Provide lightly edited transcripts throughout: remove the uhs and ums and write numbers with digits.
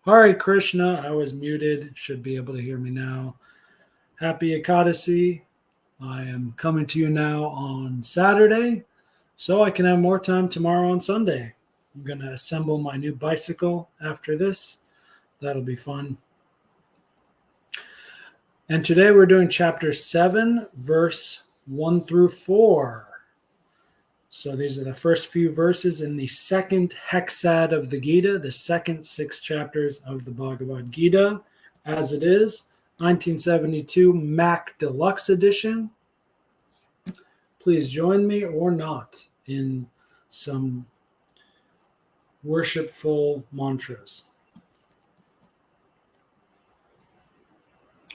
Hare Krishna, I was muted. Should be able to hear me now. Happy Ekadasi. I am coming to you now on Saturday, so I can have more time tomorrow on Sunday. I'm going to assemble my new bicycle after this. That'll be fun. And today we're doing chapter 7, verse 1 through 4. So these are the first few verses in the second hexad of the Gita, the second 6 chapters of the Bhagavad Gita, as it is, 1972 Mac Deluxe Edition. Please join me or not in some worshipful mantras.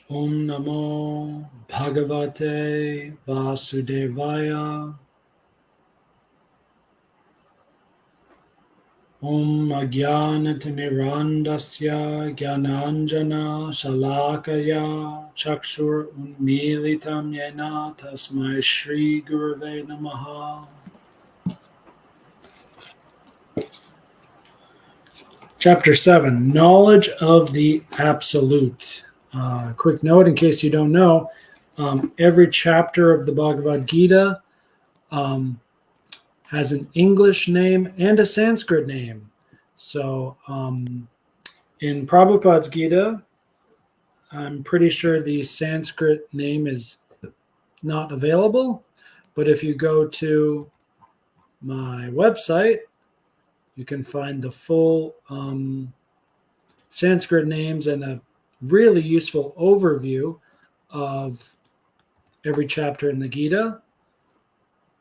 Om Namo Bhagavate Vasudevaya. Om Ajnanatimirandasya Gyananjana Shalakaya Chakshur Unmilitam Yena Tasmai Shri Gurave Namaha. Chapter 7, Knowledge of the Absolute. Quick note in case you don't know, every chapter of the Bhagavad Gita has an English name and a Sanskrit name. So in Prabhupada's Gita, I'm pretty sure the Sanskrit name is not available. But if you go to my website, you can find the full Sanskrit names and a really useful overview of every chapter in the Gita.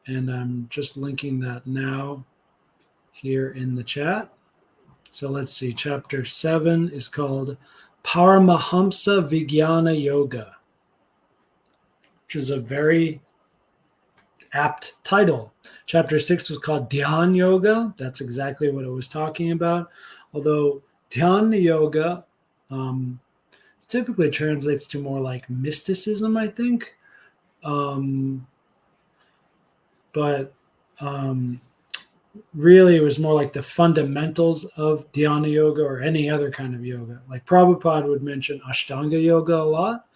And I'm just linking that now here in the chat. So let's see. Chapter 7 is called Paramahamsa Vijnana Yoga, which is a very apt title. Chapter 6 was called Dhyan Yoga. That's exactly what it was talking about. Although Dhyan Yoga typically translates to more like mysticism, I think. But really it was more like the fundamentals of dhyana yoga or any other kind of yoga. Like Prabhupada would mention Ashtanga yoga a lot,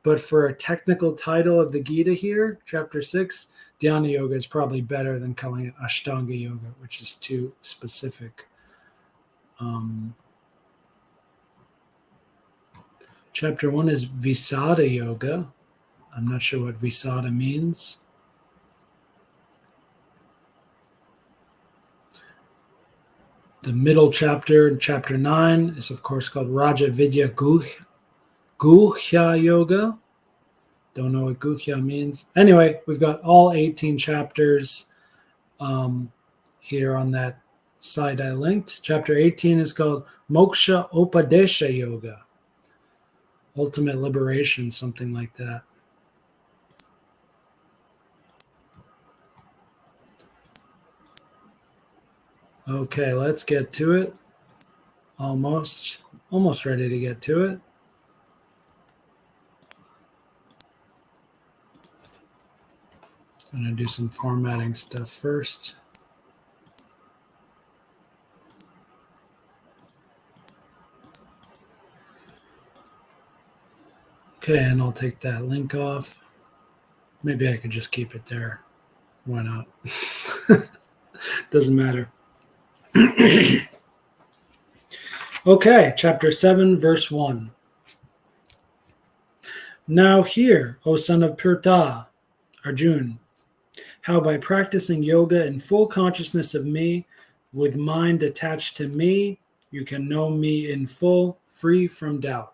but for a technical title of the Gita here, chapter 6, dhyana yoga is probably better than calling it Ashtanga yoga, which is too specific. Chapter 1 is Visada yoga. I'm not sure what Visada means. The middle chapter, chapter 9, is of course called Raja Vidya Guhya Yoga. Don't know what Guhya means. Anyway, we've got all 18 chapters here on that site I linked. Chapter 18 is called Moksha Upadesha Yoga. Ultimate liberation, something like that. Okay, let's get to it. Almost ready to get to it. I'm going to do some formatting stuff first. Okay, and I'll take that link off. Maybe I could just keep it there. Why not? Doesn't matter. Okay, chapter 7, verse 1. Now hear, O son of Pirta, Arjun, how by practicing yoga in full consciousness of me, with mind attached to me, you can know me in full, free from doubt.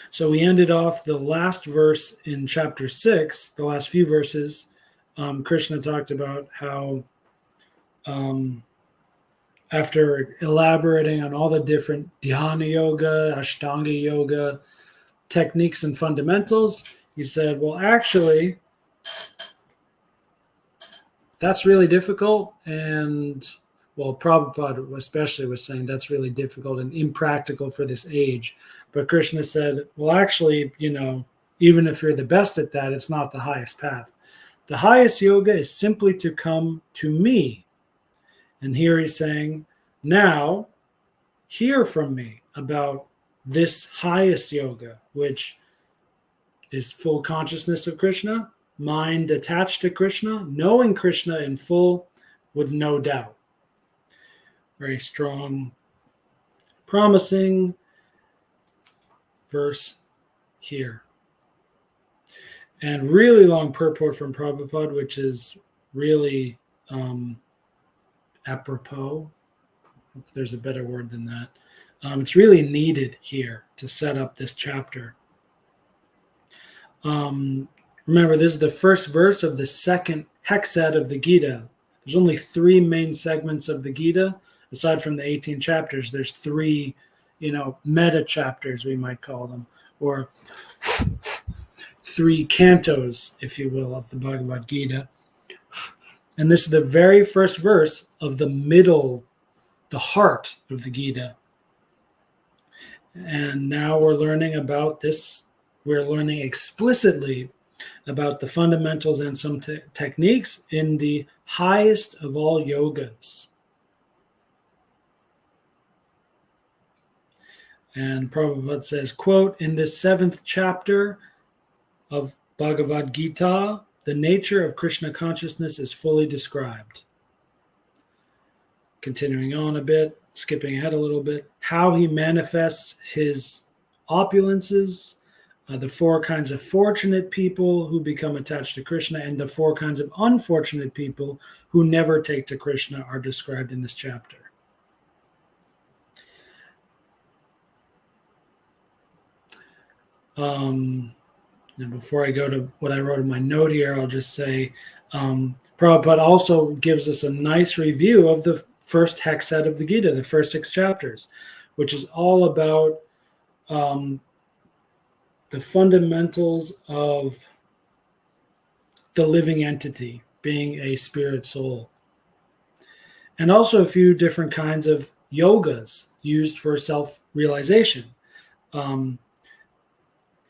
So we ended off the last verse in chapter 6, the last few verses. Krishna talked about how after elaborating on all the different dhyana yoga, ashtanga yoga techniques and fundamentals, he said, well, actually, that's really difficult. And, well, Prabhupada especially was saying that's really difficult and impractical for this age. But Krishna said, well, actually, even if you're the best at that, it's not the highest path. The highest yoga is simply to come to me. And here he's saying, now hear from me about this highest yoga, which is full consciousness of Krishna, mind attached to Krishna, knowing Krishna in full with no doubt. Very strong, promising verse here. And really long purport from Prabhupada, which is really apropos, if there's a better word than that. It's really needed here to set up this chapter. Remember, this is the first verse of the second hexad of the Gita. There's only 3 main segments of the Gita. Aside from the 18 chapters, there's 3, meta chapters, we might call them, or 3 cantos, if you will, of the Bhagavad Gita. And this is the very first verse of the middle, the heart of the Gita. And now we're learning about this. We're learning explicitly about the fundamentals and some techniques in the highest of all yogas. And Prabhupada says, quote, in this 7th chapter of Bhagavad Gita, the nature of Krishna consciousness is fully described. Continuing on a bit, skipping ahead a little bit, how he manifests his opulences, the 4 kinds of fortunate people who become attached to Krishna, and the 4 kinds of unfortunate people who never take to Krishna are described in this chapter. Now, before I go to what I wrote in my note here, I'll just say Prabhupada also gives us a nice review of the first hexad of the Gita, the first 6 chapters, which is all about the fundamentals of the living entity being a spirit soul. And also a few different kinds of yogas used for self-realization.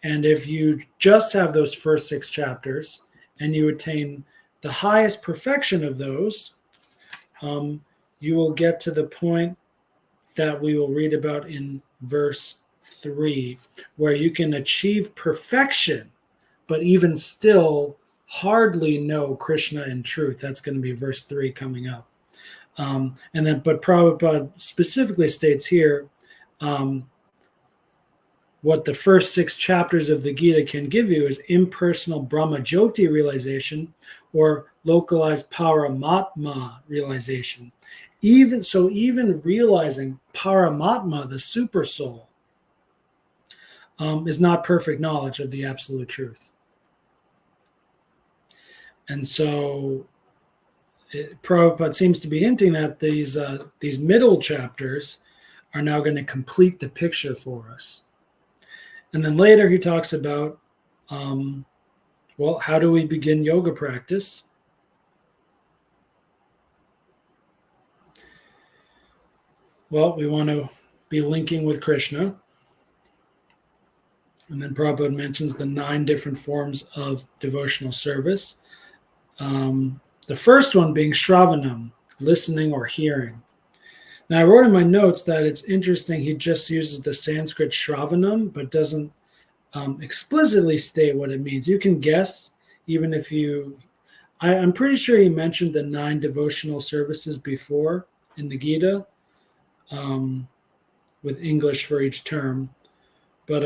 And if you just have those first 6 chapters and you attain the highest perfection of those, you will get to the point that we will read about in verse 3, where you can achieve perfection, but even still hardly know Krishna in truth. That's going to be verse 3 coming up. But Prabhupada specifically states here, what the first 6 chapters of the Gita can give you is impersonal Brahma Jyoti realization or localized Paramatma realization. Even realizing Paramatma, the super soul, is not perfect knowledge of the absolute truth. And so Prabhupada seems to be hinting that these middle chapters are now going to complete the picture for us. And then later he talks about, how do we begin yoga practice? Well, we want to be linking with Krishna. And then Prabhupada mentions the 9 different forms of devotional service. The first one being Shravanam, listening or hearing. Now, I wrote in my notes that it's interesting he just uses the Sanskrit Shravanam, but doesn't explicitly state what it means. You can guess, even if I'm pretty sure he mentioned the 9 devotional services before in the Gita, with English for each term. But,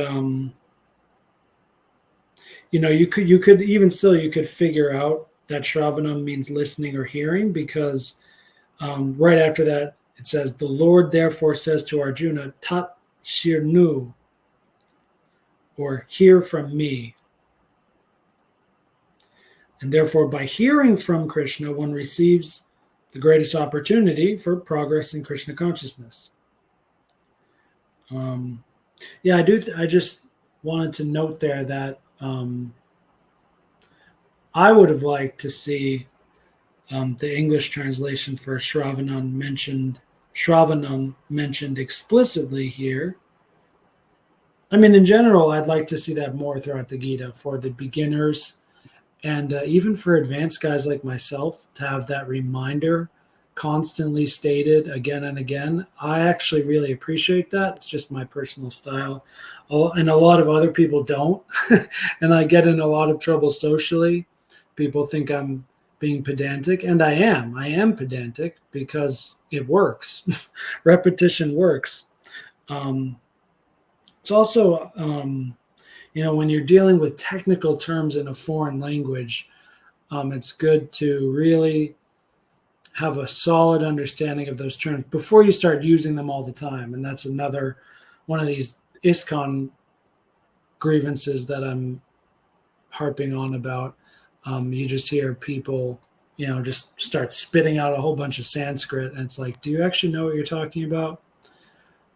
you could even still, you could figure out that Shravanam means listening or hearing, because right after that, it says, the Lord therefore says to Arjuna, Tat Shirnu, or hear from me. And therefore, by hearing from Krishna, one receives the greatest opportunity for progress in Krishna consciousness. I just wanted to note there that I would have liked to see the English translation for Shravanam mentioned explicitly here. I mean, in general, I'd like to see that more throughout the Gita for the beginners and even for advanced guys like myself to have that reminder constantly stated again and again. I actually really appreciate that. It's just my personal style. And a lot of other people don't. And I get in a lot of trouble socially. People think I'm being pedantic, and I am. I am pedantic because it works. Repetition works. It's also, when you're dealing with technical terms in a foreign language, it's good to really have a solid understanding of those terms before you start using them all the time. And that's another one of these ISKCON grievances that I'm harping on about. You just hear people, just start spitting out a whole bunch of Sanskrit. And it's like, do you actually know what you're talking about?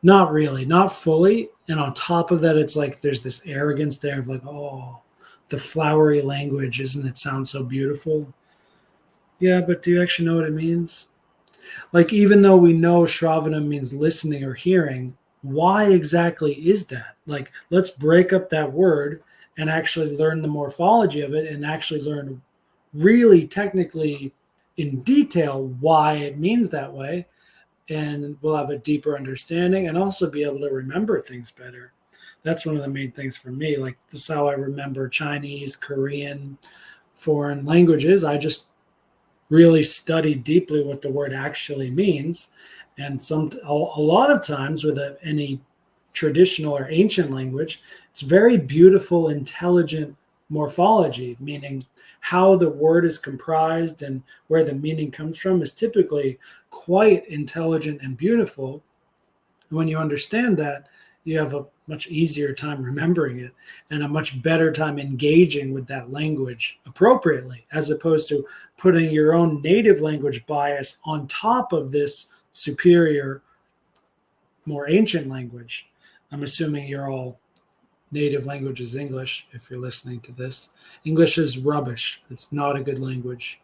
Not really, not fully. And on top of that, it's like there's this arrogance there of like, oh, the flowery language, isn't it sound so beautiful? Yeah, but do you actually know what it means? Like, even though we know Shravana means listening or hearing, why exactly is that? Like, let's break up that word and actually learn the morphology of it and actually learn really technically in detail why it means that way. And we'll have a deeper understanding and also be able to remember things better. That's one of the main things for me. Like, this is how I remember Chinese, Korean, foreign languages. I just really study deeply what the word actually means. And a lot of times with any traditional or ancient language, it's very beautiful, intelligent morphology, meaning how the word is comprised and where the meaning comes from is typically quite intelligent and beautiful. When you understand that, you have a much easier time remembering it and a much better time engaging with that language appropriately, as opposed to putting your own native language bias on top of this superior, more ancient language. I'm assuming you're all native language is English if you're listening to this. English is rubbish. It's not a good language.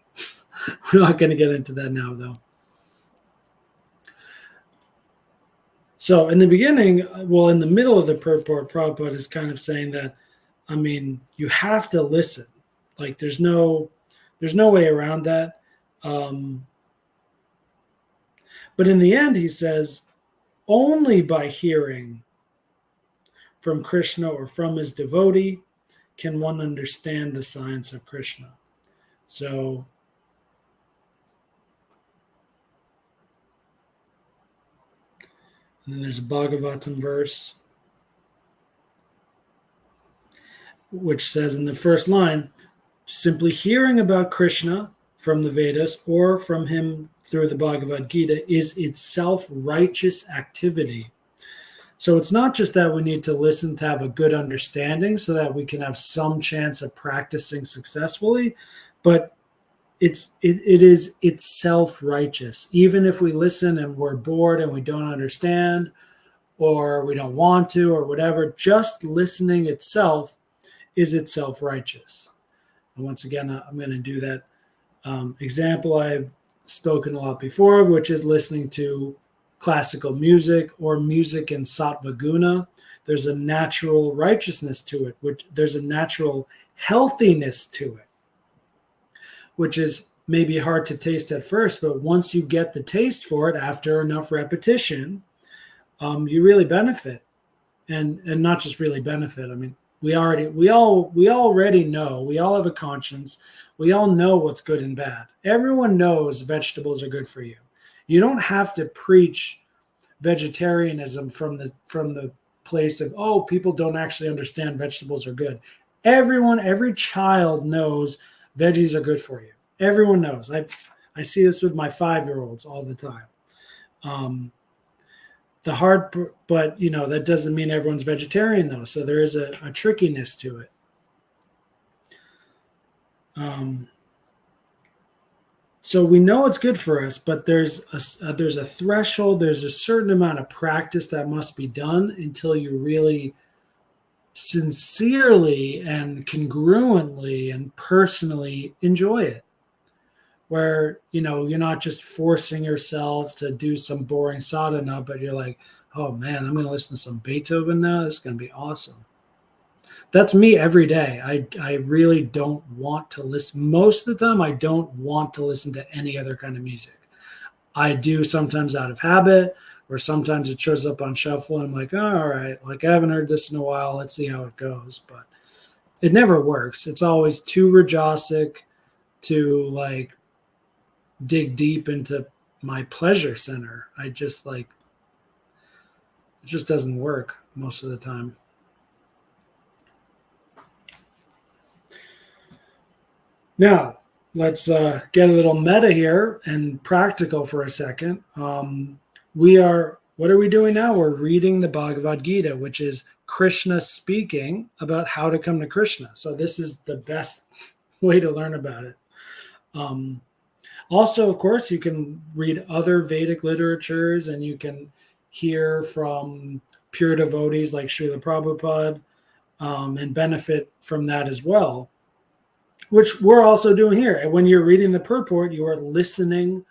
We're not going to get into that now, though. So in the beginning, well, in the middle of the purport, Prabhupada is kind of saying that, you have to listen. Like, there's no way around that. But in the end, he says, only by hearing from Krishna or from his devotee can one understand the science of Krishna. So and then there's a Bhagavatam verse which says in the first line, simply hearing about Krishna from the Vedas or from him through the Bhagavad Gita is itself righteous activity. So it's not just that we need to listen to have a good understanding so that we can have some chance of practicing successfully, but it is itself righteous. Even if we listen and we're bored and we don't understand or we don't want to or whatever, just listening itself is itself righteous. And once again, I'm going to do that example I've spoken a lot before of, which is listening to classical music or music in sattva guna. There's a natural righteousness to it, which there's a natural healthiness to it, which is maybe hard to taste at first, but once you get the taste for it after enough repetition, you really benefit, and not just really benefit. We already know. We all have a conscience. We all know what's good and bad. Everyone knows vegetables are good for you. You don't have to preach vegetarianism from the place of, oh, people don't actually understand vegetables are good. Every child knows veggies are good for you. Everyone knows. I see this with my 5-year-olds all the time. But that doesn't mean everyone's vegetarian though. So there is a trickiness to it. So we know it's good for us, but there's a threshold. There's a certain amount of practice that must be done until you really sincerely and congruently and personally enjoy it. Where, you're not just forcing yourself to do some boring sadhana, but you're like, oh man, I'm going to listen to some Beethoven now. This is going to be awesome. That's me every day. I really don't want to listen. Most of the time, I don't want to listen to any other kind of music. I do sometimes out of habit, or sometimes it shows up on shuffle and I'm like, oh, all right, like I haven't heard this in a while. Let's see how it goes. But it never works. It's always too rajasic to like dig deep into my pleasure center. I just like, it just doesn't work most of the time. Now, let's get a little meta here and practical for a second. What are we doing now? We're reading the Bhagavad Gita, which is Krishna speaking about how to come to Krishna. So this is the best way to learn about it. Also, of course, you can read other Vedic literatures and you can hear from pure devotees like Srila Prabhupada and benefit from that as well, which we're also doing here. And when you're reading the purport, you are listening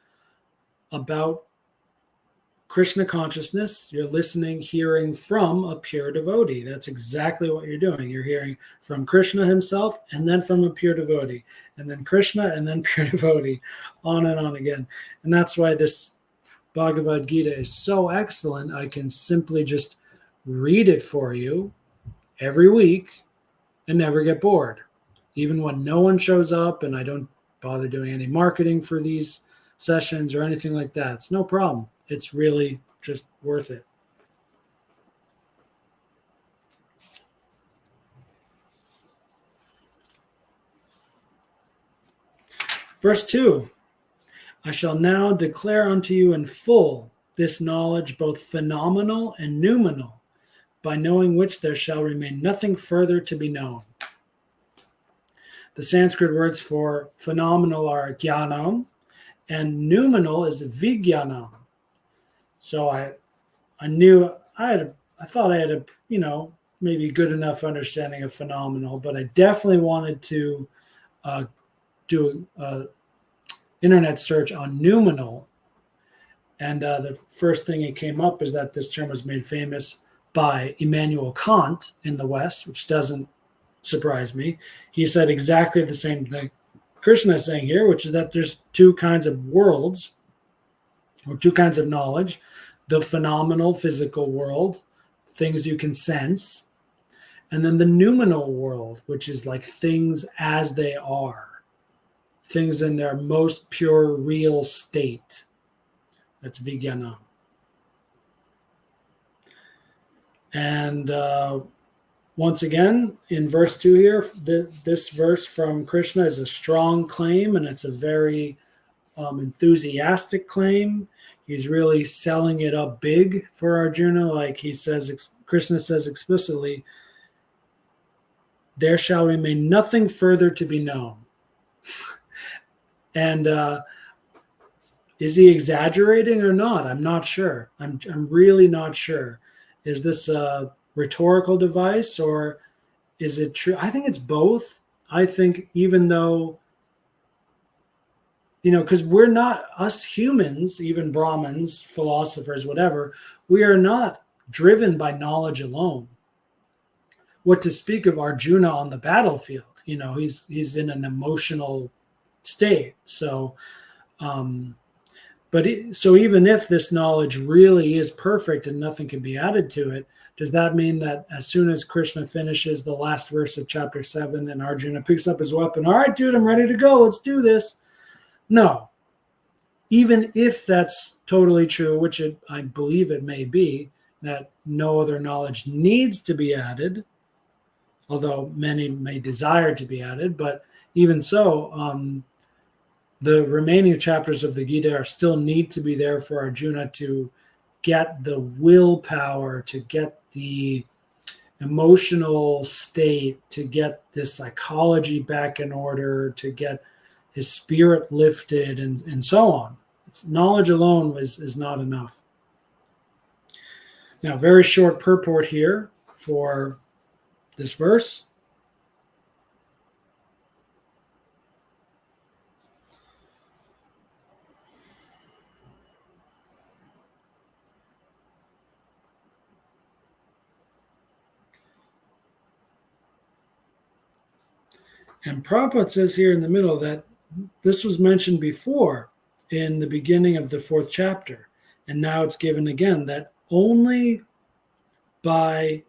about Krishna consciousness. You're listening, hearing from a pure devotee. That's exactly what you're doing. You're hearing from Krishna himself and then from a pure devotee, and then Krishna and then pure devotee, on and on again. And that's why this Bhagavad Gita is so excellent. I can simply just read it for you every week and never get bored. Even when no one shows up and I don't bother doing any marketing for these sessions or anything like that, it's no problem. It's really just worth it. Verse 2, I shall now declare unto you in full this knowledge, both phenomenal and noumenal, by knowing which there shall remain nothing further to be known. The Sanskrit words for phenomenal are jnanam, and noumenal is vijnanam. So I thought I had a maybe good enough understanding of phenomenal, but I definitely wanted to do an internet search on noumenal, and the first thing that came up is that this term was made famous by Immanuel Kant in the West, which doesn't surprise me. He said exactly the same thing Krishna is saying here, which is that there's two kinds of worlds or two kinds of knowledge: the phenomenal physical world, things you can sense, and then the noumenal world, which is like things as they are, things in their most pure, real state. That's vijnana. And once again, in verse 2 here, this verse from Krishna is a strong claim, and it's a very enthusiastic claim. He's really selling it up big for Arjuna. Like he says, Krishna says explicitly, there shall remain nothing further to be known. And is he exaggerating or not? I'm not sure. I'm really not sure. Is this a rhetorical device or is it true? I think it's both. I think even though, because we're not, us humans, even Brahmins, philosophers, whatever, we are not driven by knowledge alone. What to speak of Arjuna on the battlefield? He's in an emotional state. So, so even if this knowledge really is perfect and nothing can be added to it, does that mean that as soon as Krishna finishes the last verse of chapter 7, then Arjuna picks up his weapon? All right, dude, I'm ready to go. Let's do this. No. Even if that's totally true, which I believe it may be, that no other knowledge needs to be added, although many may desire to be added, but even so, the remaining chapters of the Gita are still need to be there for Arjuna to get the willpower, to get the emotional state, to get the psychology back in order, to get his spirit lifted, and so on. Knowledge alone is not enough. Now, very short purport here for this verse. And Prabhupada says here in the middle that this was mentioned before in the beginning of the 4th chapter. And now it's given again that only by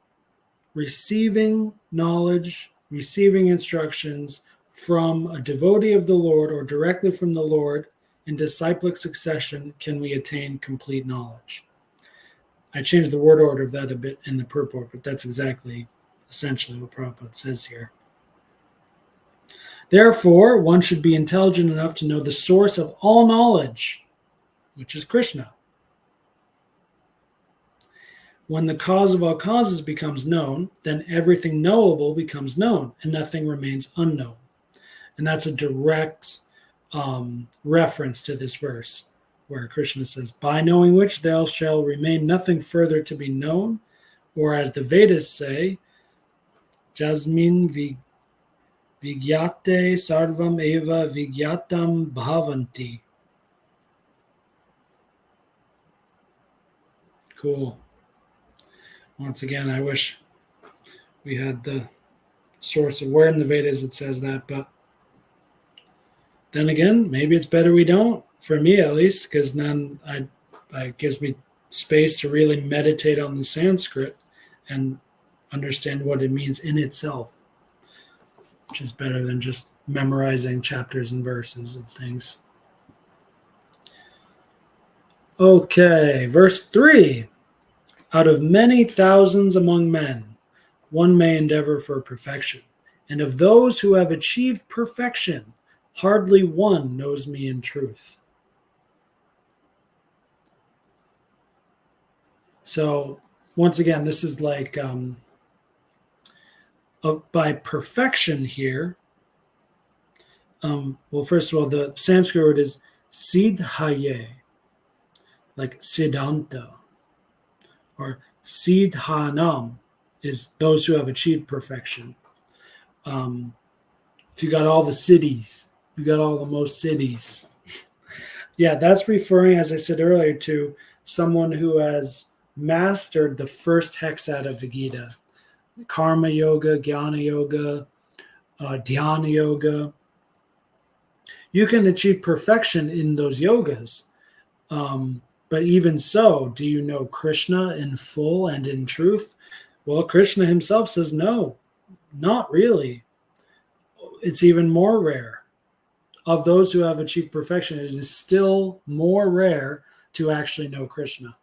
receiving knowledge, receiving instructions from a devotee of the Lord or directly from the Lord in disciplic succession can we attain complete knowledge. I changed the word order of that a bit in the purport, but that's exactly essentially what Prabhupada says here. Therefore, one should be intelligent enough to know the source of all knowledge, which is Krishna. When the cause of all causes becomes known, then everything knowable becomes known, and nothing remains unknown. And that's a direct reference to this verse, where Krishna says, by knowing which there shall remain nothing further to be known, or as the Vedas say, Jasmin Vigyate sarvam eva vigyatam bhavanti. Cool. Once again, I wish we had the source of where in the Vedas it says that, but then again, maybe it's better we don't, for me at least, because then it gives me space to really meditate on the Sanskrit and understand what it means in itself, which is better than just memorizing chapters and verses of things. Okay, verse 3. Out of many thousands among men, one may endeavor for perfection. And of those who have achieved perfection, hardly one knows me in truth. So, once again, this is like by perfection here. Well, first of all, the Sanskrit word is siddhaye, like siddhanta, or siddhanam is those who have achieved perfection. If you got all the cities, you got all the most cities. Yeah, that's referring, as I said earlier, to someone who has mastered the first hexad of the Gita. Karma yoga, jnana yoga, dhyana yoga. You can achieve perfection in those yogas. But even so, do you know Krishna in full and in truth? Well, Krishna himself says no, not really. It's even more rare. Of those who have achieved perfection, it is still more rare to actually know Krishna.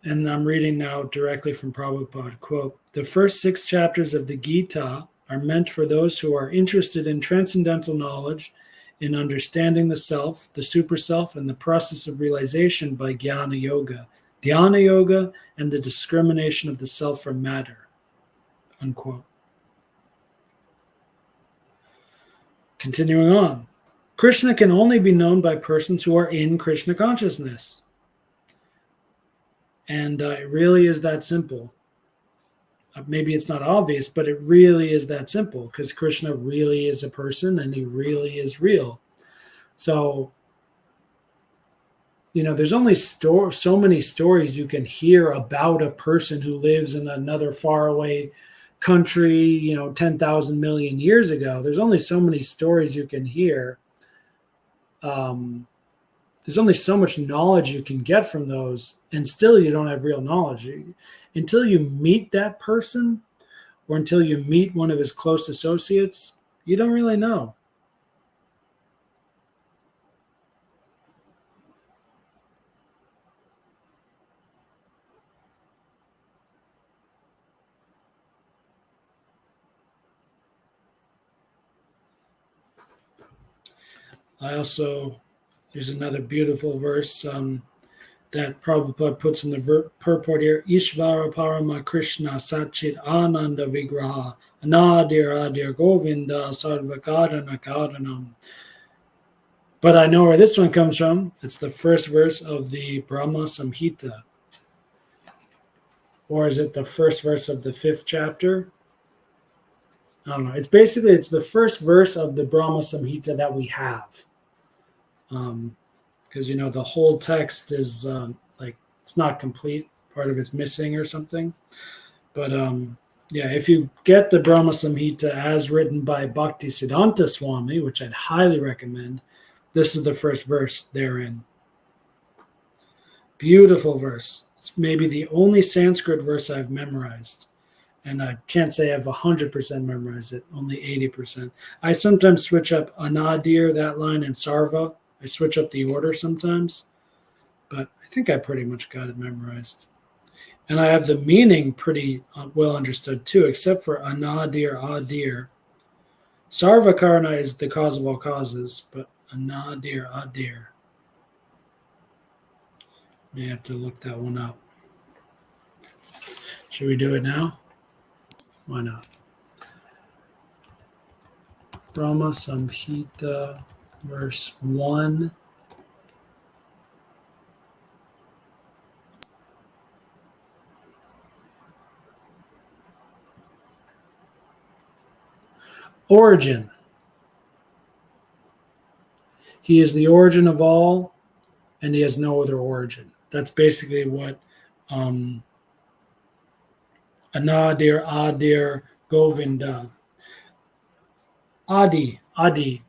And I'm reading now directly from Prabhupada, quote, the first 6 chapters of the Gita are meant for those who are interested in transcendental knowledge, in understanding the self, the super self, and the process of realization by jnana yoga, dhyana yoga, and the discrimination of the self from matter, unquote. Continuing on, Krishna can only be known by persons who are in Krishna consciousness. And it really is that simple. Maybe it's not obvious, but it really is that simple, because Krishna really is a person and he really is real. So, there's only so many stories you can hear about a person who lives in another faraway country, 10,000 million years ago. There's only so many stories you can hear. There's only so much knowledge you can get from those, and still you don't have real knowledge. Until you meet that person, or until you meet one of his close associates, you don't really know. There's another beautiful verse that Prabhupada puts in the purport here. Ishvara Parama Krishna Satchit Ananda Vigraha Anadir Adir Govinda Sarvakarana Karanam. But I know where this one comes from. It's the first verse of the Brahma Samhita. Or is it the first verse of the 5th chapter? I don't know. It's the first verse of the Brahma Samhita that we have. Because the whole text is like it's not complete. Part of it's missing or something. But yeah, if you get the Brahma Samhita as written by Bhakti Siddhanta Swami, which I'd highly recommend, this is the first verse therein. Beautiful verse. It's maybe the only Sanskrit verse I've memorized. And I can't say I've 100% memorized it, only 80%. I sometimes switch up Anadir, that line, and Sarva. I switch up the order sometimes, but I think I pretty much got it memorized. And I have the meaning pretty well understood too, except for Anadir, Adir. Sarva Karana is the cause of all causes, but Anadir, Adir. May have to look that one up. Should we do it now? Why not? Brahma Samhita, verse 1. Origin. He is the origin of all, and he has no other origin. That's basically what Anadir, Adir, Govinda. Adi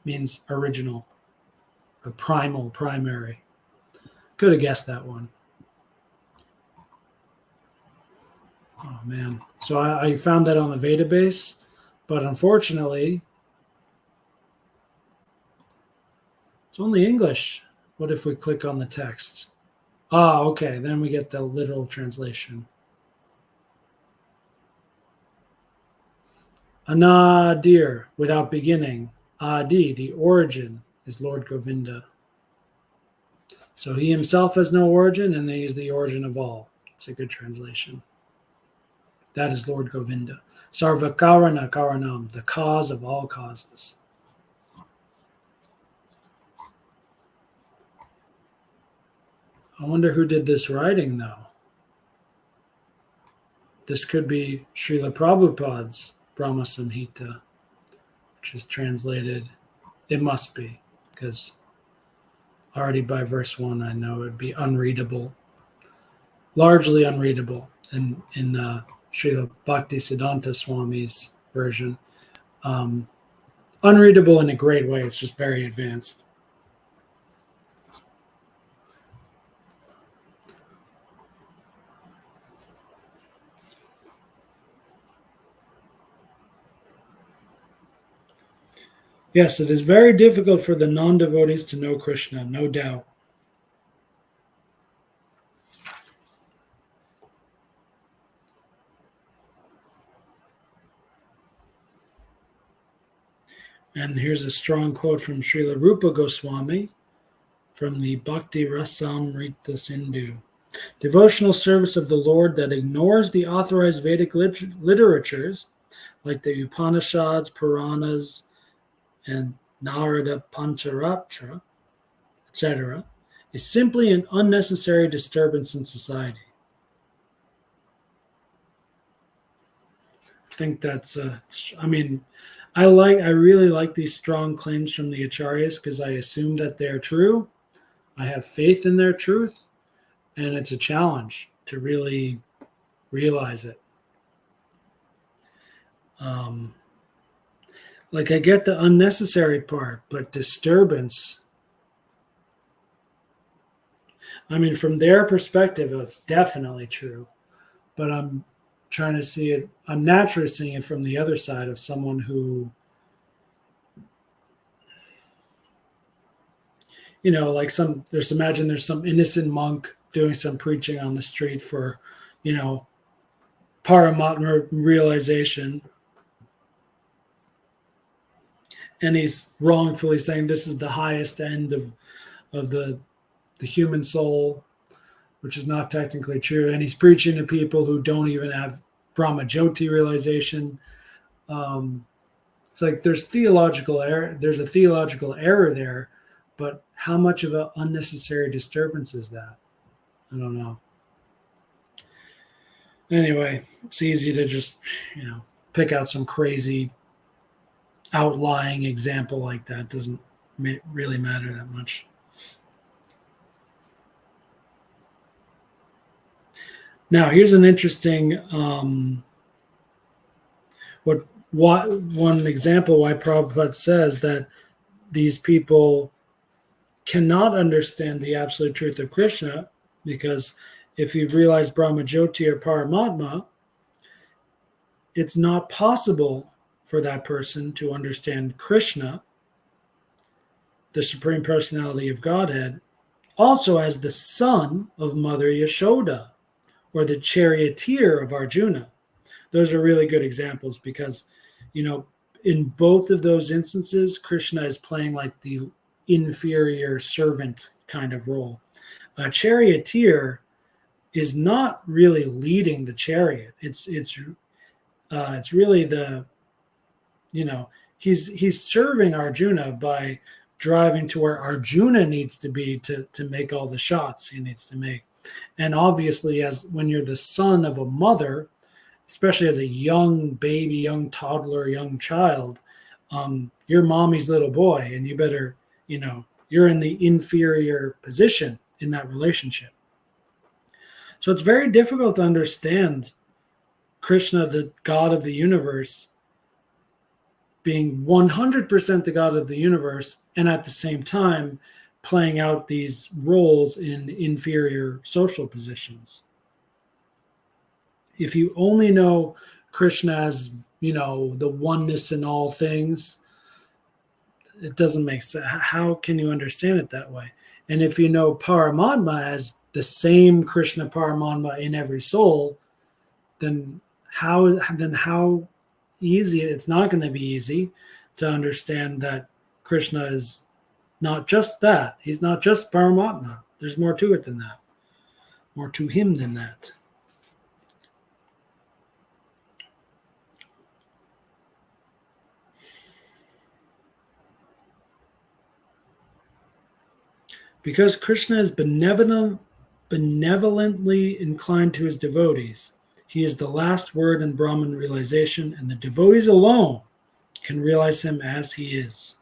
means original or primal, primary. Could have guessed that one. Oh man. So I found that on the Veda base, but unfortunately, it's only English. What if we click on the text? Okay. Then we get the literal translation. Anadir, without beginning. Adi, the origin, is Lord Govinda. So he himself has no origin, and he is the origin of all. It's a good translation. That is Lord Govinda. Sarvakarana Karanam, the cause of all causes. I wonder who did this writing, though. This could be Srila Prabhupada's Brahma Samhita, which is translated. It must be, because already by verse 1, I know it would be unreadable, largely unreadable in Srila Bhakti Siddhanta Swami's version. Unreadable in a great way. It's just very advanced. Yes, it is very difficult for the non-devotees to know Krishna, no doubt. And here's a strong quote from Srila Rupa Goswami from the Bhakti Rasamrita Sindhu. Devotional service of the Lord that ignores the authorized Vedic literatures like the Upanishads, Puranas, and Narada Pancharatra, etc., is simply an unnecessary disturbance in society. I think that's, I really like these strong claims from the Acharyas because I assume that they're true. I have faith in their truth, and it's a challenge to really realize it. Like I get the unnecessary part, but disturbance. I mean, from their perspective, it's definitely true. But I'm trying to see it. I'm naturally seeing it from the other side of someone who, imagine there's some innocent monk doing some preaching on the street for, Paramatma realization. And he's wrongfully saying this is the highest end of the human soul, which is not technically true. And he's preaching to people who don't even have Brahma Jyoti realization. It's like there's theological error. There's a theological error there, but how much of an unnecessary disturbance is that? I don't know. Anyway, it's easy to just, pick out some crazy outlying example like that doesn't really matter that much. Now, here's an interesting one example why Prabhupada says that these people cannot understand the absolute truth of Krishna, because if you've realized Brahmajyoti or Paramatma, it's not possible for that person to understand Krishna, the Supreme Personality of Godhead, also as the son of Mother Yashoda, or the charioteer of Arjuna. Those are really good examples because, in both of those instances, Krishna is playing like the inferior servant kind of role. A charioteer is not really leading the chariot. It's really the, he's serving Arjuna by driving to where Arjuna needs to be to make all the shots he needs to make. And obviously, as when you're the son of a mother, especially as a young baby, young toddler, young child, you're mommy's little boy, and you better, you're in the inferior position in that relationship. So it's very difficult to understand Krishna, the God of the universe, being 100% the God of the universe, and at the same time playing out these roles in inferior social positions. If you only know Krishna as, the oneness in all things, it doesn't make sense. How can you understand it that way? And if you know Paramatma as the same Krishna Paramatma in every soul, then how easy, it's not going to be easy to understand that Krishna is not just that. He's not just Paramatma. There's more to it than that. More to him than that. Because Krishna is benevolently inclined to his devotees, he is the last word in Brahman realization, and the devotees alone can realize him as he is.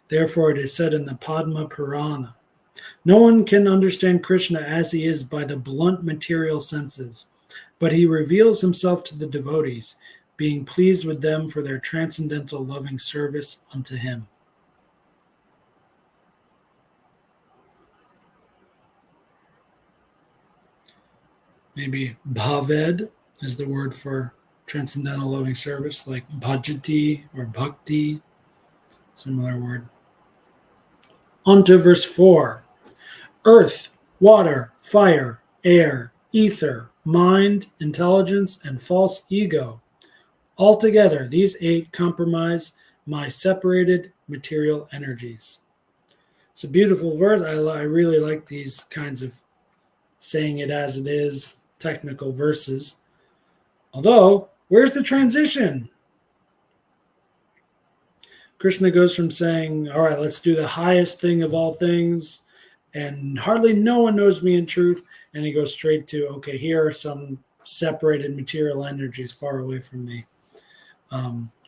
Therefore, it is said in the Padma Purana, no one can understand Krishna as he is by the blunt material senses, but he reveals himself to the devotees, being pleased with them for their transcendental loving service unto him. Maybe bhaved is the word for transcendental loving service, like bhajati or bhakti, similar word. On to verse 4. Earth, water, fire, air, ether, mind, intelligence, and false ego. Altogether, these 8 comprise my separated material energies. It's a beautiful verse. I really like these kinds of saying it as it is, technical verses. Although, where's the transition? Krishna goes from saying, all right, let's do the highest thing of all things, and hardly no one knows me in truth, and he goes straight to, okay, here are some separated material energies far away from me.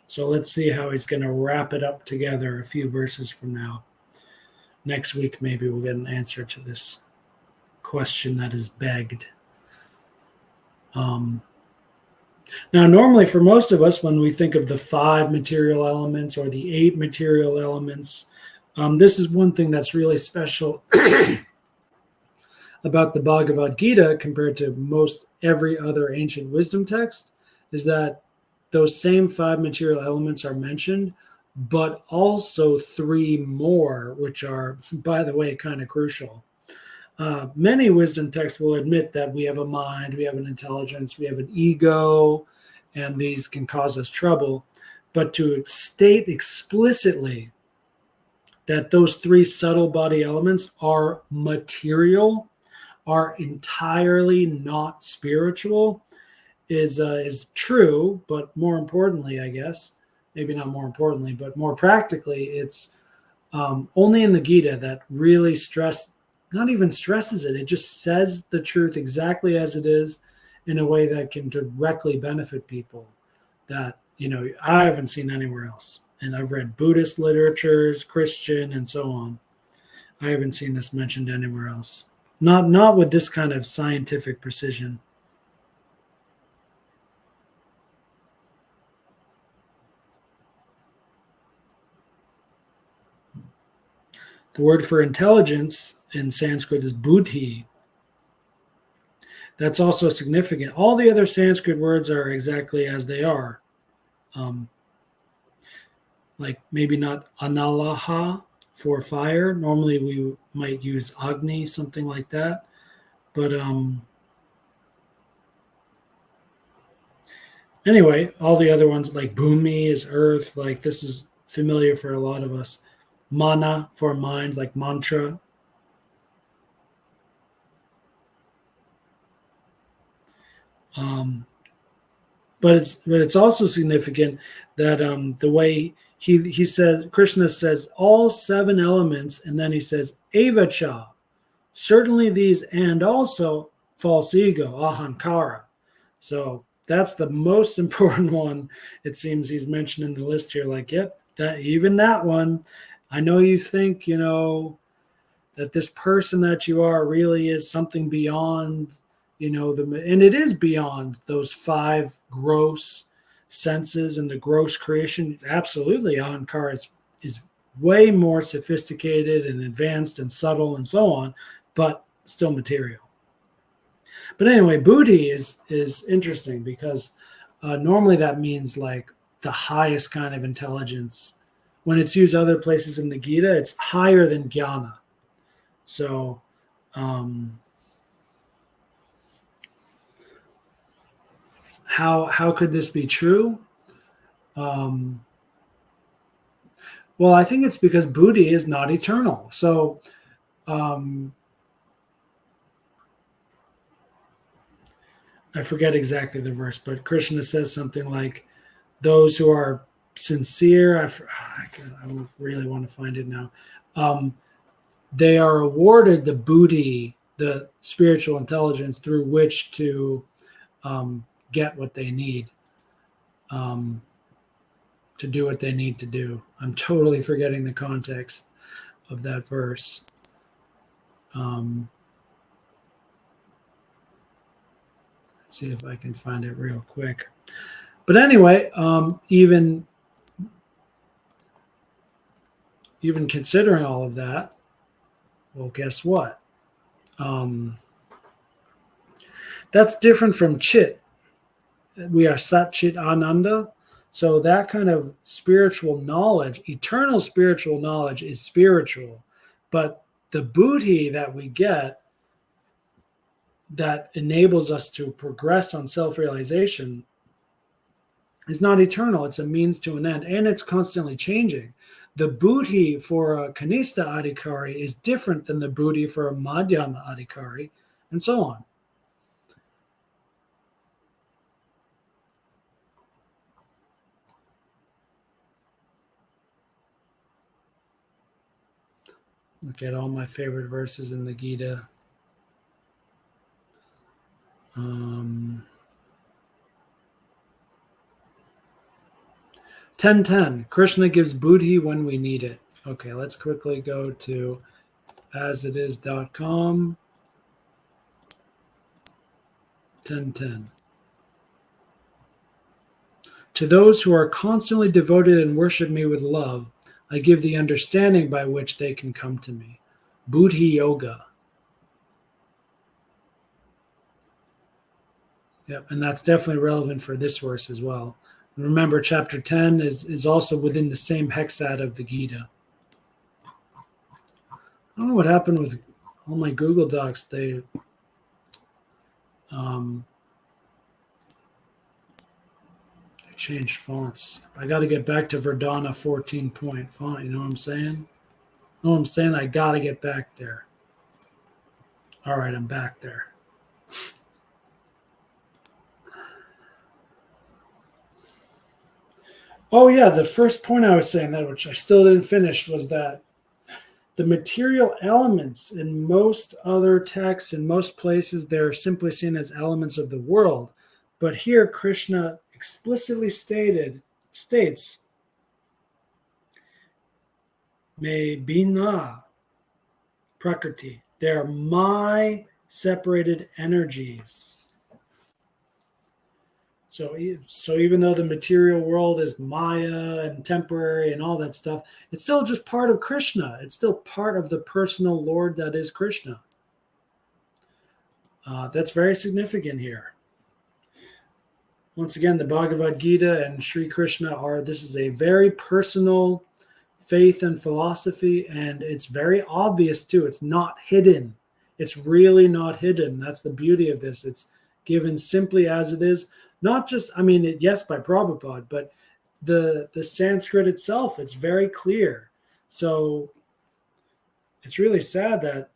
So let's see how he's going to wrap it up together a few verses from now. Next week, maybe we'll get an answer to this question that is begged. Now, normally for most of us, when we think of the 5 material elements or the 8 material elements, this is one thing that's really special about the Bhagavad Gita compared to most every other ancient wisdom text, is that those same 5 material elements are mentioned, but also 3 more, which are, by the way, kind of crucial. Many wisdom texts will admit that we have a mind, we have an intelligence, we have an ego, and these can cause us trouble. But to state explicitly that those 3 subtle body elements are material, are entirely not spiritual, is true. But more importantly, I guess, maybe not more importantly, but more practically, it's only in the Gita that really not even stresses it. It just says the truth exactly as it is in a way that can directly benefit people that, I haven't seen anywhere else. And I've read Buddhist literatures, Christian, and so on. I haven't seen this mentioned anywhere else. Not with this kind of scientific precision. The word for intelligence in Sanskrit is buddhi. That's also significant. All the other Sanskrit words are exactly as they are. Like maybe not analaha for fire. Normally we might use agni, something like that. But anyway, all the other ones like bhumi is earth. Like this is familiar for a lot of us. Mana for minds, like mantra. But it's also significant that the way he said, Krishna says all 7 elements, and then he says avacha, certainly these, and also false ego, ahankara. So that's the most important one. It seems he's mentioned in the list here. Like, yep, that even that one. I know you think that this person that you are really is something beyond and it is beyond those 5 gross senses and the gross creation. Absolutely, ahankara is way more sophisticated and advanced and subtle and so on, but still material. But anyway, buddhi is interesting because normally that means like the highest kind of intelligence. When it's used other places in the Gita, it's higher than jnana. So how could this be true? Well, I think it's because buddhi is not eternal. So I forget exactly the verse, but Krishna says something like, those who are sincere, I really want to find it now, they are awarded the buddhi, the spiritual intelligence through which to get what they need, to do what they need to do. I'm totally forgetting the context of that verse. Let's see if I can find it real quick. But anyway, even considering all of that, well, guess what? That's different from chit. We are sat chit ananda. So that kind of spiritual knowledge, eternal spiritual knowledge, is spiritual. But the buddhi that we get that enables us to progress on self-realization is not eternal. It's a means to an end, and it's constantly changing. The buddhi for a kanista adhikari is different than the buddhi for a madhyama adhikari, and so on. Look at all my favorite verses in the Gita. 10:10. Krishna gives buddhi when we need it. Okay, let's quickly go to asitis.com. 10:10. To those who are constantly devoted and worship me with love, I give the understanding by which they can come to me. Buddhi yoga. Yep, and that's definitely relevant for this verse as well. And remember, chapter 10 is also within the same hexad of the Gita. I don't know what happened with all my Google Docs. They changed fonts. I got to get back to Verdana 14-point font. You know what I'm saying? I got to get back there. All right, I'm back there. Oh, yeah, the first point I was saying, that which I still didn't finish, was that the material elements in most other texts, in most places, they're simply seen as elements of the world. But here, Krishna explicitly states me bina prakriti. They're my separated energies. So even though the material world is Maya and temporary and all that stuff, it's still just part of Krishna. It's still part of the personal Lord that is Krishna. That's very significant here. Once again, the Bhagavad Gita and Sri Krishna this is a very personal faith and philosophy, and it's very obvious too. It's not hidden. It's really not hidden. That's the beauty of this. It's given simply as it is. Not just, yes, by Prabhupada, but the Sanskrit itself, it's very clear. So it's really sad that,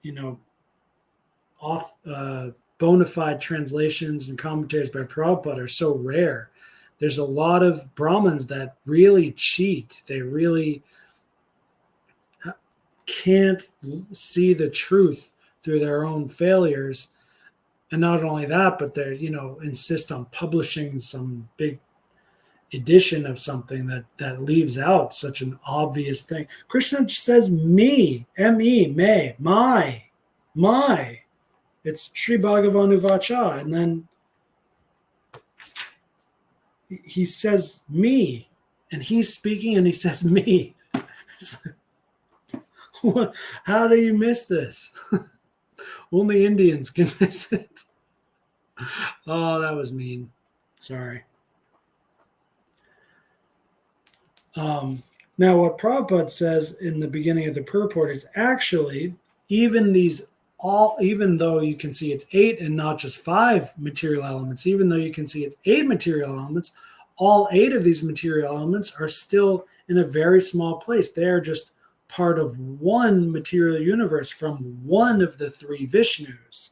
bona fide translations and commentaries by Prabhupada are so rare. There's a lot of Brahmins that really cheat. They really can't see the truth through their own failures. And not only that, but they insist on publishing some big edition of something that leaves out such an obvious thing. Krishna says me, M-E, may, my. It's Sri Bhagavanu Vacha. And then he says me, and he's speaking and he says me. How do you miss this? Only Indians can miss it. Oh, that was mean. Sorry. Now, what Prabhupada says in the beginning of the purport is actually even though you can see it's 8 and not just 5 material elements, even though you can see it's 8 material elements, all 8 of these material elements are still in a very small place. They are just part of one material universe from one of the 3 Vishnus.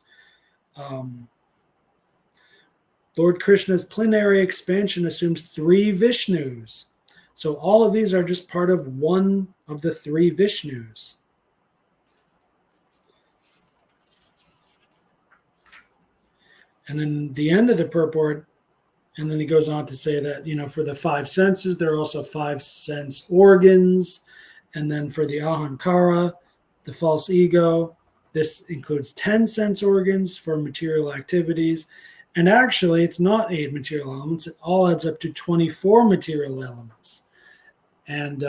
Lord Krishna's plenary expansion assumes 3 Vishnus. So all of these are just part of one of the 3 Vishnus. And then the end of the purport, and then he goes on to say that, for the 5 senses, there are also 5 sense organs. And then for the ahankara, the false ego, this includes 10 sense organs for material activities. And actually, it's not 8 material elements. It all adds up to 24 material elements. And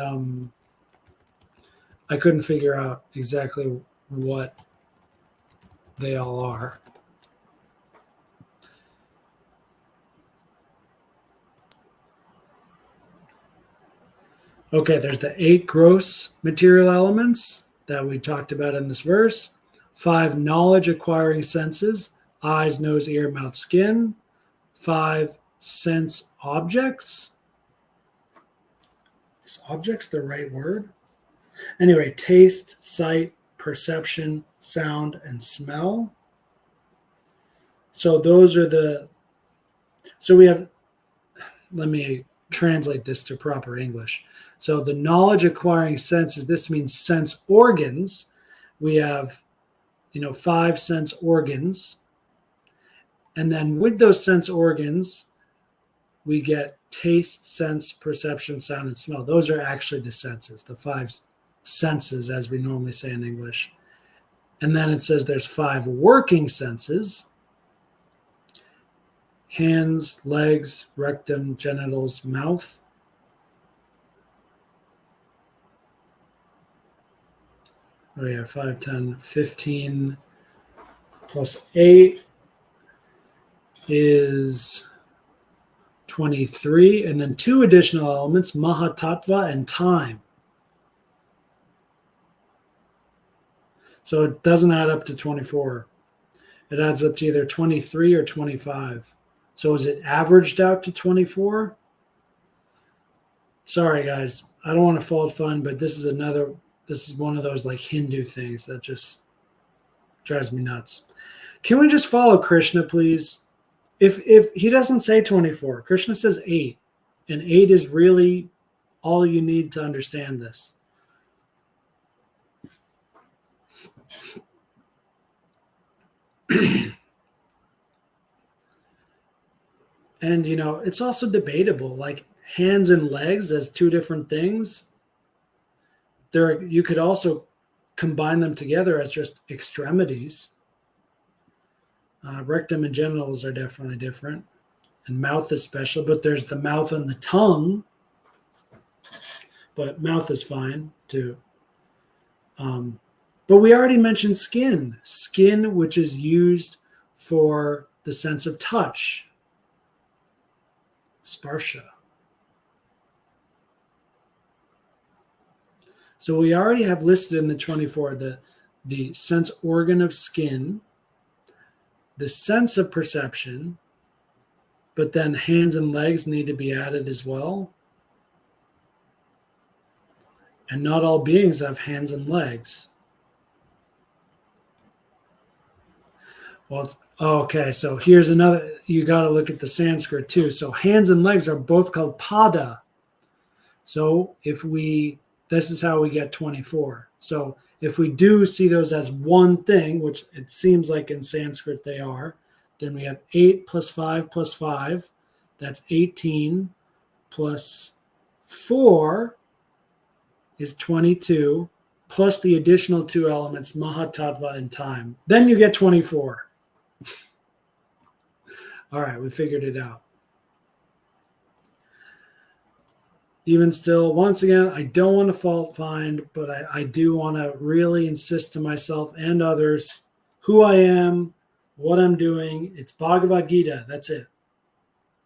I couldn't figure out exactly what they all are. Okay, there's the 8 gross material elements that we talked about in this verse. 5 knowledge acquiring senses, eyes, nose, ear, mouth, skin. 5 sense objects. Is objects the right word? Anyway, taste, sight, perception, sound, and smell. So those are we have, let me translate this to proper English. So the knowledge acquiring senses, this means sense organs. We have, 5 sense organs. And then with those sense organs, we get taste, sense, perception, sound, and smell. Those are actually the senses, the 5 senses, as we normally say in English. And then it says there's 5 working senses: hands, legs, rectum, genitals, mouth. Oh yeah, 5, 10, 15 plus 8 is 23. And then 2 additional elements, Mahatattva and time. So it doesn't add up to 24. It adds up to either 23 or 25. So is it averaged out to 24? Sorry, guys. I don't want to fault find, but this is one of those like Hindu things that just drives me nuts. Can we just follow Krishna, please? If he doesn't say 24, Krishna says 8. And 8 is really all you need to understand this. And, it's also debatable, like hands and legs as 2 different things. You could also combine them together as just extremities. Rectum and genitals are definitely different, and mouth is special, but there's the mouth and the tongue, but mouth is fine too. But we already mentioned skin, which is used for the sense of touch, sparsha. So we already have listed in the 24 the sense organ of skin, the sense of perception, but then hands and legs need to be added as well. And not all beings have hands and legs. Well, okay, so here's another, you got to look at the Sanskrit too. So hands and legs are both called pada. So this is how we get 24. So if we do see those as one thing, which it seems like in Sanskrit they are, then we have 8 plus 5 plus 5. That's 18 plus 4 is 22, plus the additional 2 elements, Mahatattva and time. Then you get 24. All right, we figured it out. Even still, once again, I don't want to fault find, but I do want to really insist to myself and others who I am, what I'm doing. It's Bhagavad Gita. That's it.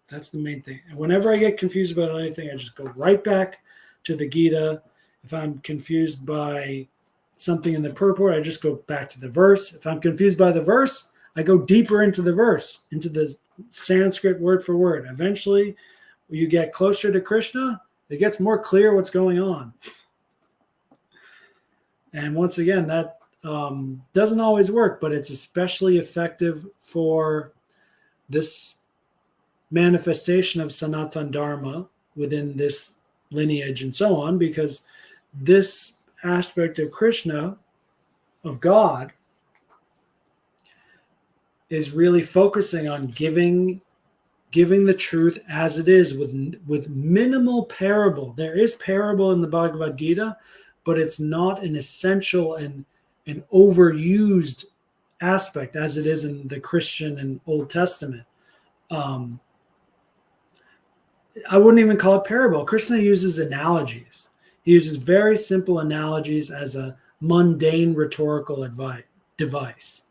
That's the main thing. And whenever I get confused about anything, I just go right back to the Gita. If I'm confused by something in the purport, I just go back to the verse. If I'm confused by the verse, I go deeper into the verse, into the Sanskrit word for word. Eventually, you get closer to Krishna, it gets more clear what's going on. And once again, that doesn't always work, but it's especially effective for this manifestation of Sanatana Dharma within this lineage and so on, because this aspect of Krishna, of God, is really focusing on giving the truth as it is with minimal parable. There is parable in the Bhagavad Gita, but it's not an essential and an overused aspect as it is in the Christian and Old Testament. I wouldn't even call it parable. Krishna uses analogies. He uses very simple analogies as a mundane rhetorical device.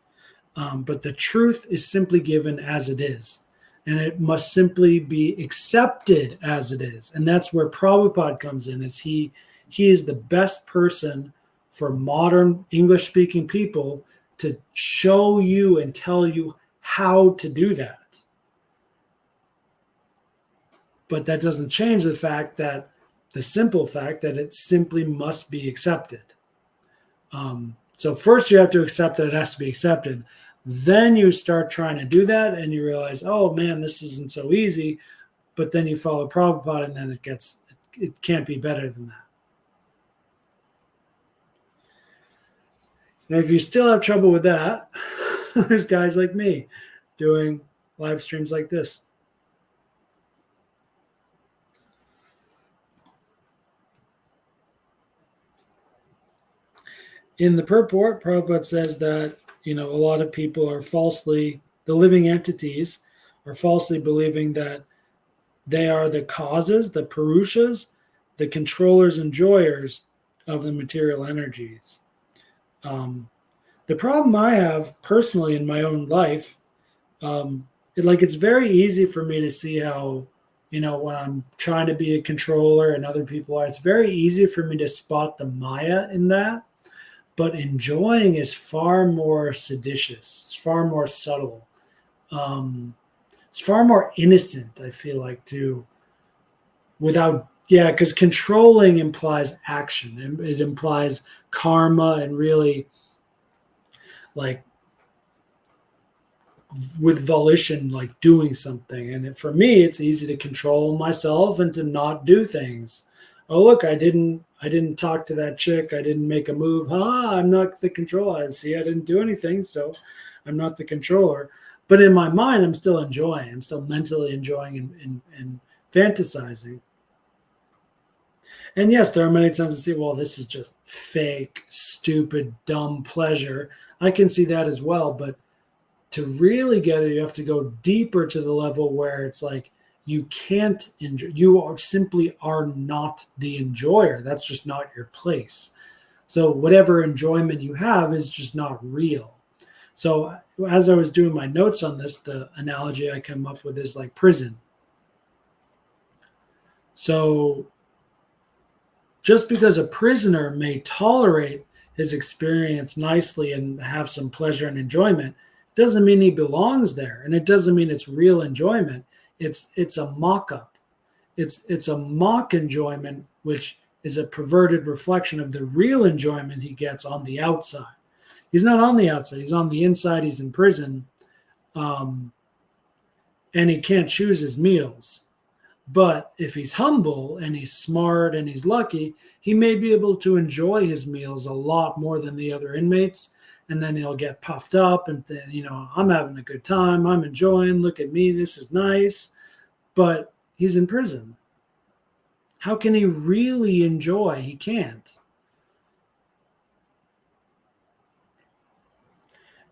But the truth is simply given as it is. And it must simply be accepted as it is. And that's where Prabhupada comes in, is he is the best person for modern English-speaking people to show you and tell you how to do that. But that doesn't change the simple fact that it simply must be accepted. So first you have to accept that it has to be accepted. Then you start trying to do that and you realize, oh man, this isn't so easy. But then you follow Prabhupada and then it can't be better than that. And if you still have trouble with that, there's guys like me doing live streams like this. In the purport, Prabhupada says that, a lot of people are the living entities are falsely believing that they are the causes, the Purushas, the controllers, enjoyers of the material energies. The problem I have personally in my own life, it's very easy for me to see how, when I'm trying to be a controller and other people are, it's very easy for me to spot the Maya in that. But enjoying is far more seditious. It's far more subtle. It's far more innocent, I feel like, too. Because controlling implies action. And it implies karma and really, with volition, doing something. And for me, it's easy to control myself and to not do things. Oh, look, I didn't talk to that chick. I didn't make a move. I'm not the controller. I didn't do anything, so I'm not the controller. But in my mind, I'm still enjoying. I'm still mentally enjoying and fantasizing. And yes, there are many times to see, well, this is just fake, stupid, dumb pleasure. I can see that as well. But to really get it, you have to go deeper to the level where it's like you can't enjoy. You are simply are not the enjoyer. That's just not your place. So whatever enjoyment you have is just not real. So as I was doing my notes on this, the analogy I come up with is like prison. So just because a prisoner may tolerate his experience nicely and have some pleasure and enjoyment doesn't mean he belongs there, and it doesn't mean it's real enjoyment. It's a mock-up. It's a mock enjoyment, which is a perverted reflection of the real enjoyment he gets on the outside. He's not on the outside. He's on the inside. He's in prison, and he can't choose his meals. But if he's humble and he's smart and he's lucky, he may be able to enjoy his meals a lot more than the other inmates. And then he'll get puffed up and then, I'm having a good time. I'm enjoying. Look at me. This is nice. But he's in prison. How can he really enjoy? He can't.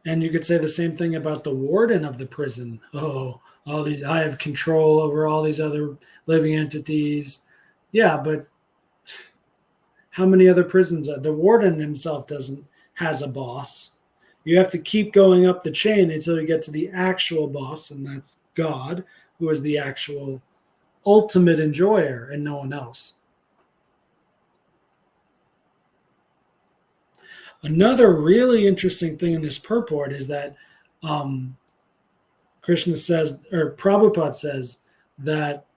And you could say the same thing about the warden of the prison. Oh, I have control over all these other living entities. Yeah, but how many other prisons are the warden himself has a boss? You have to keep going up the chain until you get to the actual boss, and that's God, who is the actual ultimate enjoyer and no one else. Another really interesting thing in this purport is that Krishna says, or Prabhupada says, that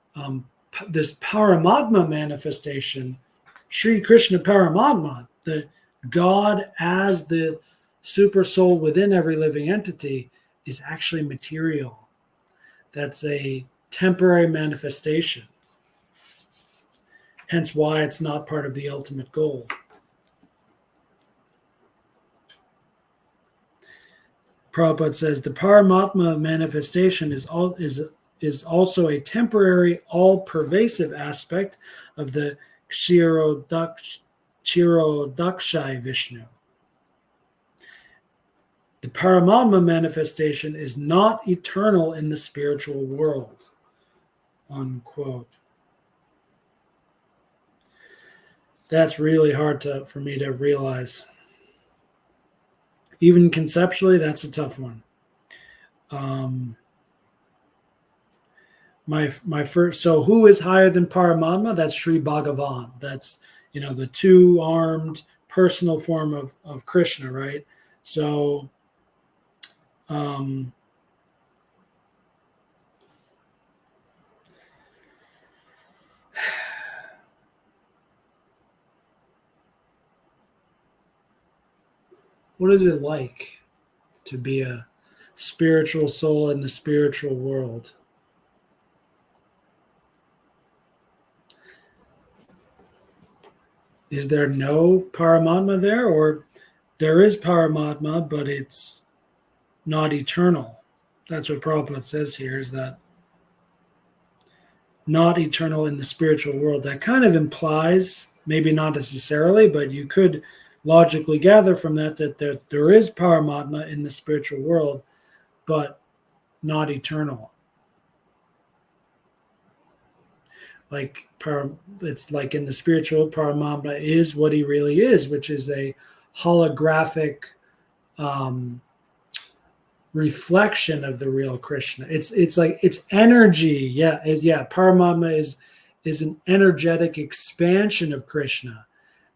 this Paramatma manifestation, Sri Krishna Paramatma, the God as the super soul within every living entity, is actually material. That's a temporary manifestation. Hence why it's not part of the ultimate goal. Prabhupada says the Paramatma manifestation is also a temporary, all-pervasive aspect of the Kshirodakshai Vishnu. The Paramatma manifestation is not eternal in the spiritual world. Unquote. That's really hard for me to realize. Even conceptually, that's a tough one. My first. So, who is higher than Paramatma? That's Sri Bhagavan. That's the two-armed personal form of Krishna, right? So, what is it like to be a spiritual soul in the spiritual world? Is there no Paramatma there, or there is Paramatma, but it's not eternal? That's what Prabhupada says here, is that not eternal in the spiritual world. That kind of implies, maybe not necessarily, but you could logically gather from that there is Paramatma in the spiritual world, but not eternal. Like it's like in the spiritual, Paramatma is what he really is, which is a holographic reflection of the real Krishna. It's like it's energy. Yeah. Paramatma is an energetic expansion of Krishna,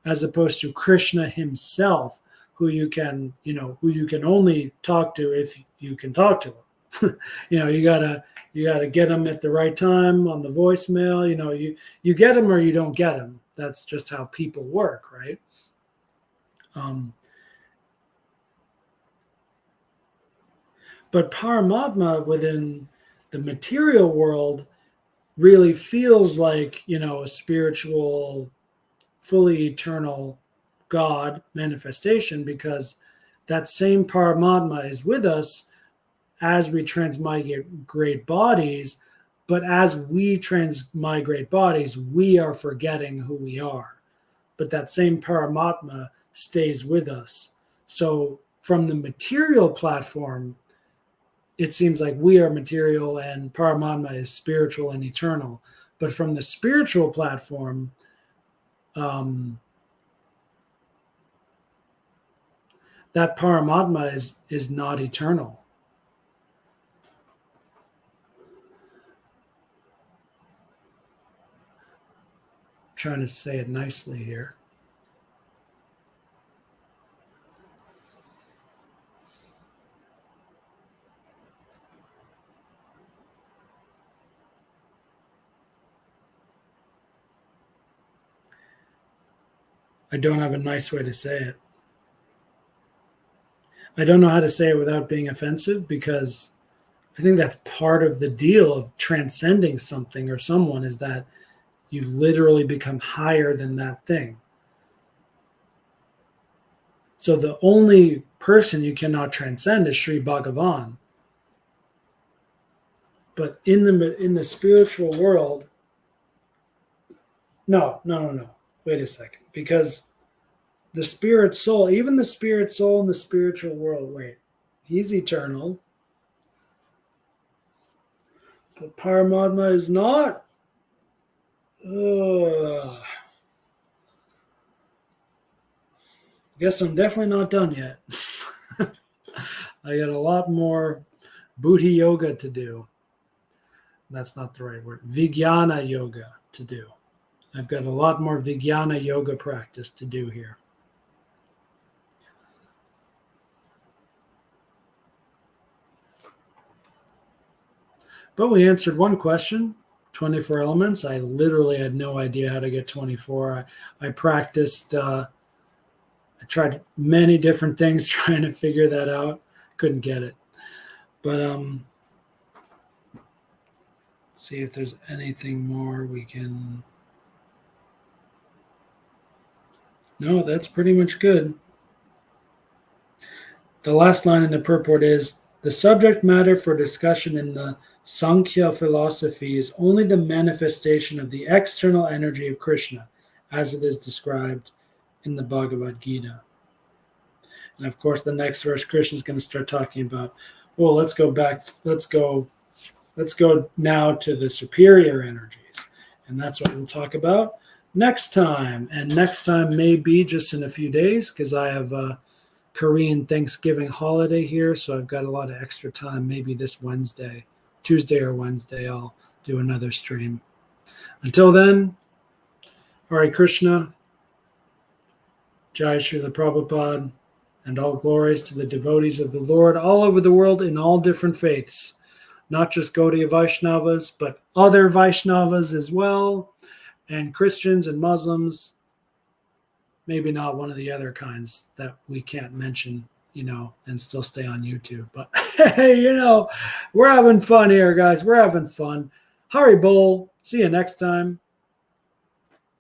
as opposed to Krishna himself, who you can only talk to if you can talk to him. You gotta get him at the right time on the voicemail. You get him or you don't get him. That's just how people work, right? But Paramatma within the material world really feels like, a spiritual, fully eternal God manifestation, because that same Paramatma is with us as we transmigrate bodies, But as we transmigrate bodies, we are forgetting who we are. But that same Paramatma stays with us. So from the material platform, it seems like we are material and Paramatma is spiritual and eternal. But from the spiritual platform, that Paramatma is not eternal. I'm trying to say it nicely here. I don't have a nice way to say it. I don't know how to say it without being offensive, because I think that's part of the deal of transcending something or someone, is that you literally become higher than that thing. So the only person you cannot transcend is Sri Bhagavan. But in the spiritual world, no. Wait a second, because the spirit soul, even the spirit soul in the spiritual world, he's eternal. But Paramatma is not. I guess I'm definitely not done yet. I got a lot more Buddhi yoga to do. That's not the right word. Vijnana yoga to do. I've got a lot more Vijnana yoga practice to do here. But we answered one question, 24 elements. I literally had no idea how to get 24. I practiced, I tried many different things trying to figure that out. Couldn't get it. But see if there's anything more we can. No, that's pretty much good. The last line in the purport is, the subject matter for discussion in the Sankhya philosophy is only the manifestation of the external energy of Krishna, as it is described in the Bhagavad Gita. And of course, the next verse, Krishna is going to start talking about, well, let's go now to the superior energies. And that's what we'll talk about next time. And next time may be just in a few days, because I have a Korean Thanksgiving holiday here, so I've got a lot of extra time. Maybe this Wednesday, Tuesday or Wednesday, I'll do another stream. Until then, Hare Krishna, Jai Srila Prabhupada, and all glories to the devotees of the Lord all over the world in all different faiths. Not just Gaudiya Vaishnavas, but other Vaishnavas as well, and Christians and Muslims. Maybe not one of the other kinds that we can't mention, and still stay on YouTube. But hey, we're having fun here, guys. We're having fun. Hari Bol. See you next time.